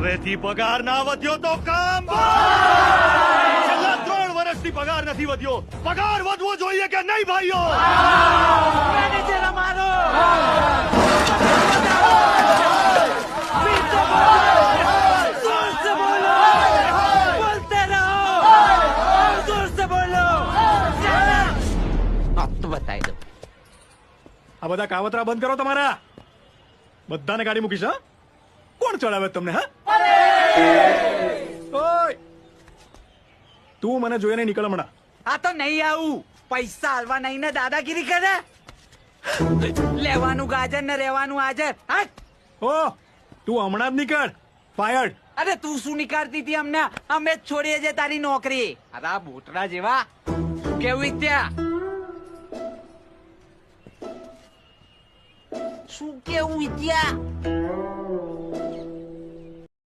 હવેથી પગાર ના વધ્યો તો કામ છેલ્લા 3 વર્ષથી પગાર નથી વધ્યો. પગાર વધવો જોઈએ કે નહીં ભાઈઓ? મેનેજર અમારો બતાવી દો. આ બધા કાવતરા બંધ કરો તમારા. બધાને ગાડી મૂકીશ. હા, કોણ ચડાવે તમને? હા, ઓય તું મને જોઈને નીકળ હમણાં. આ તો નહીં આવું. પૈસા હાલવા નહીં ને દાદાગીરી કરે. લેવાનું ગાજર ને રહેવાનું હાજર. ઓ તું હમણાં જ નીકળ. ફાયર્ડ. અરે તું શું નીકાળતી હતી અમને? અમે જ છોડીએ છે તારી નોકરી. અરે આ બોટડા જેવા કેવું ત્યાં શું કેવું ત્યાં